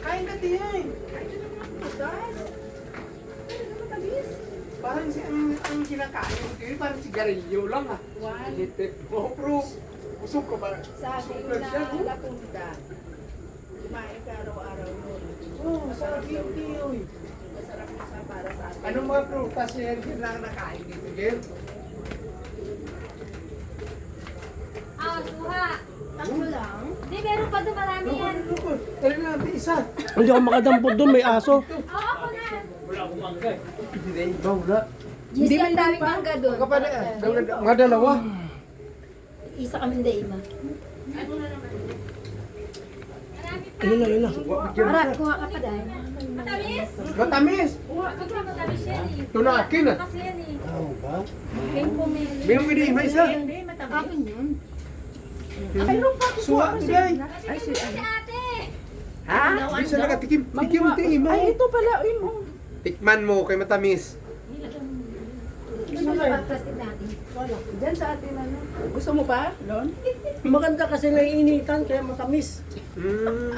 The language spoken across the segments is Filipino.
Kain ka din eh. Kain ka naman ang prutas. Kain ka matamis. Parang ang kinakain ko eh, parang sigarilyo lang ah. One. Hitip mo, bro. Busog ka ba? Sa akin Busog ka siya, na no? lapunta. Kumain ka araw-araw nun. Oo, sarap yun, Tiyoy. Masarap na sa para sa atin. Anong mga prutas yan na nakain dito, Gil? Ah, suha. Tatlo lang. Hindi, meron pa doon marami yan. Tali na natin isa. Hindi ako makadampot doon, may aso. Oo, ako na. Hindi, iba wala. Hindi man daming mangga doon. Kapag mga dalawa. Isa kami hindi ima. Ayun na, ayun na. Para, kuha ka pa dahil. Matamis? Matamis. Huwag ka matamis yan eh. Ito na akin ah. Kasi yan eh. Pink pumili. Bigyan mo din, may isa. Hindi, matamis. Akin yun. Suwa, tigay. Ay, si ate. Ha? Bisa nakatikim. Tikim mo din, ima. Ay, ito pala. Imo. Tikman mo kay matamis. Gusto mo sa plastic natin? Diyan sa atin ano. Gusto mo ba, Lon? Maganda kasi naiinitan, kaya matamis.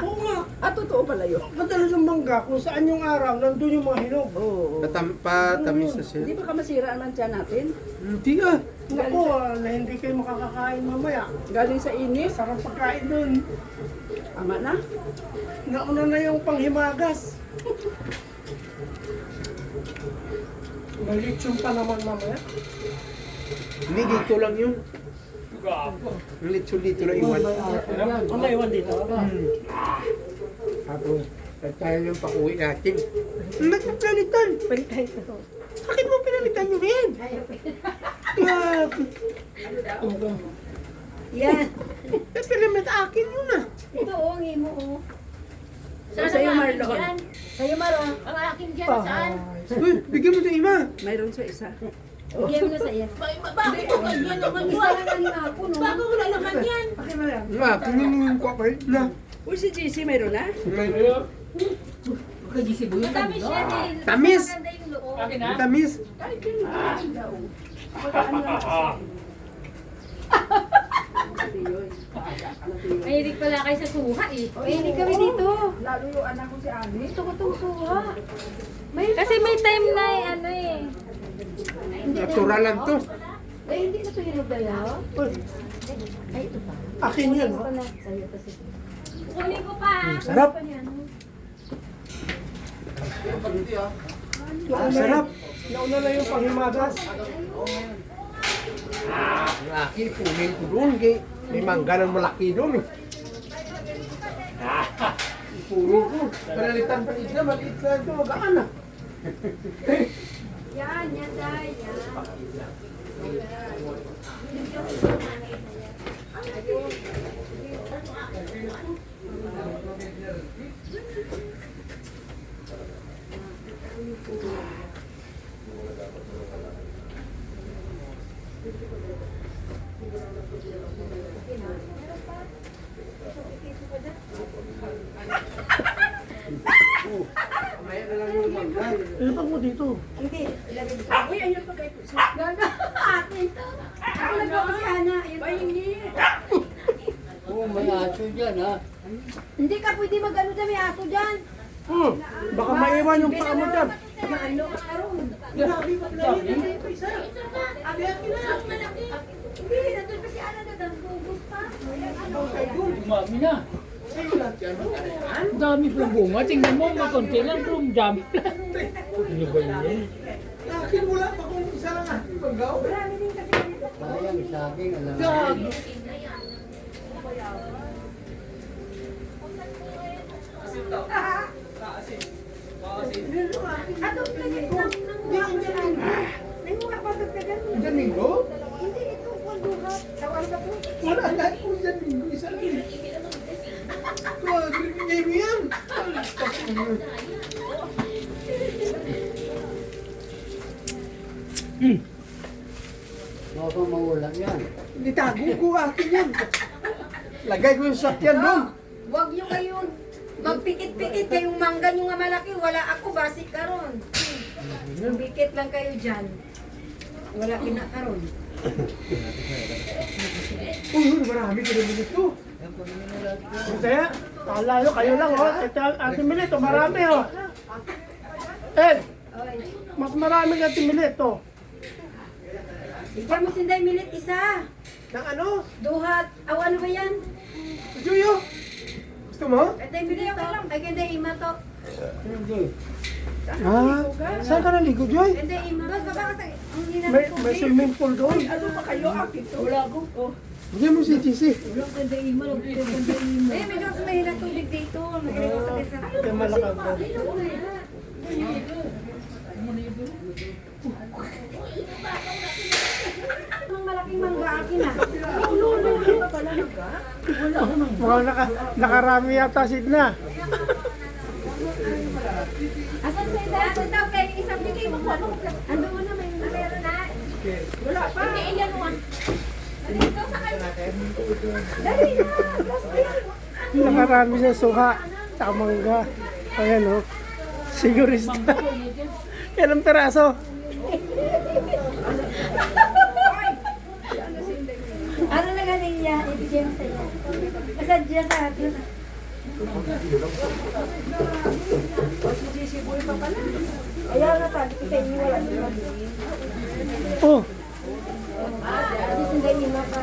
Oo nga. Ah, totoo pala yun. Madalas yung mangga, kung saan yung araw, nandun yung mga hinog. Oo. Patamis na siya. Hindi ba ka masira naman siya natin? Hindi ah. Naku, na hindi kayo makakakain mamaya. Galing sa inis? Sarap pagkain dun. Tama na? Nauna na yung panghimagas. Malitsyon pa naman mamaya. Hindi, dito lang yun. Ang litsyon dito lang iwan. Ang may iwan dito? Tapos, tayo yung pakuwi natin. Nagpapalitan. Palitay ko. Bakit mo pinalitan yun yan? Grabe. Yan. Pinalit akin yun ah. Ito, oh, ang imo, oh. Sa'yo, Marlon. Yan. Sa'yo, Maro. Ang akin dyan, saan? Uy, bigyan mo sa ima. Mayroon siya isa. Bigyan mo na sa iya. Bakit ko ganyan naman Isa lang ang ako, no? Bago wala naman yan. Akin mo lang. Nga, tingnan mo yung kapal na. Uy, si JC mayroon na? Matamis yan eh. Tamis. Maganda yung loob. Tamis. Mahilig pala kayo sa suha eh. Mahilig kami dito. Lalo yung anak ko si Ani. Gusto ko itong suha. Kasi may time na eh, ano eh. Natural lang to. Ay, hindi na ito hinog dayaw. Ay, ito pa. Akin yun, Ito ha? na. Sa'yo kasi. Kunin ko pa. Sarap. Sarap. Nauna na yung panghimagas. Ang akin, kunin ko doon. May mangga ng malaki doon eh. Puro ko. Pinalitan pa isla, maliit na ito. Magaan ah. Yan, yan dahil yan. Mamaya na lang yung mangga. Ilapag mo dito. Hindi. Ilagay dito. Uy, ayun pa kayo. Gaga. Atin to. Ako nagawa si Ana. Ayun pa. Oo, may aso dyan ha. Hindi ka pwede mag-ano dyan. May aso dyan. Baka maiwan yung paa mo dyan. Na ano? Karoon. Grabe ko na yun. Hindi pa isa. Abi, akin na. Hindi, nandun pa si Ana na danggugos pa. Dumami na. Sa'yo lang yan. Ang dami pang bunga. Tingnan mo, makonti lang pero ang dami lang. Ano ba yun? Akin wala pa kung isa lang aking manggaw. Marami din kasi dito. Sayang saging, alam mo. Gagi. Ato, lagay lang. May mga pagkakagan. Domingo? Hindi, ito. Kulduhat. Tawag ka po. Wala lahat po dyan. Isa lang eh. Bigay mo yan. Baka maulang yan. Hindi tago ko akin yan. Lagay ko yung sakyan doon. Huwag nyo kayong magpikit-pikit kayong mangga nyo nga malaki. Wala ako, basic karon. Pikit lang kayo dyan. Wala kinakaroon. Uy, marami ka naman ito. Hindi. Kala nyo, kayo lang oh. Ito, Ate Milit, oh, marami oh. Ed, Oy. mas marami ka Ate Milit oh. Ikaw mo sinday milit isa. Nang ano? Duhat. Aw, ano ba yan? Juyo! Gusto mo? Kanday milit to. Ay, kanday ima to. Ah, saan ka naligo, Joy? Kanday ima. Bas, baba kasi. Ang May swimming pool doon. Ano ba kayo? Akin to. Wala ko. Oh. Bigyan mo si GC. Wala ko kanday ima. Wala ko kanday ima. Eh, medyo kasi mahina tubig dito. Magaling ko sa kesa. Kaya malakad ko. Ang malaking mangga akin ah. Mukhang nakarami yata Sidna. Asan sa ida? Asan daw kay isang bigay mo po. Ando mo na, may meron na. Wala pa. Hindi, ilan mo. Dito sa kanya. Dali na, plastic. Nakarami sa suha. Tamangga. Ayan oh. Sigurista. Ilang peraso? Ano na galing niya? Ibigay mo sa'yo. Kasadya sa atin. Ayaw na sabi ko sa inyo, wala nyo mabili. Oh, Kasi sunday nyo na pa.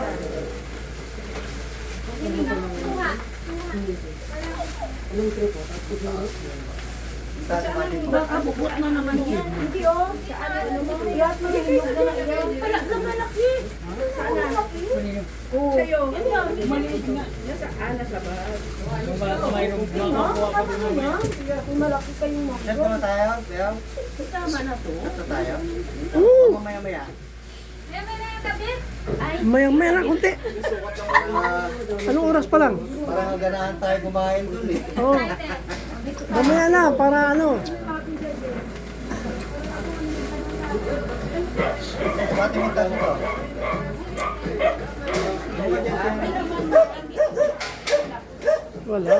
Baka bukot na naman yan. Hindi oh. Ano mo? Iyat mo yung ilog na lang yan. Wala na malaki. Saan malaki? Sa'yo. Maliit nga. Yung mga mayroong makakuha ka din naman. Kung malaki kayong mako. Saan na tayo? Bel? Kasama na to. Saan tayo? oo. Mamaya-maya. Mayang-maya na konti. Anong oras pa lang? Parang ganahan tayo kumain dun eh. Oh. Mamaya na, para ano. Pati mo tayo ko. Wala.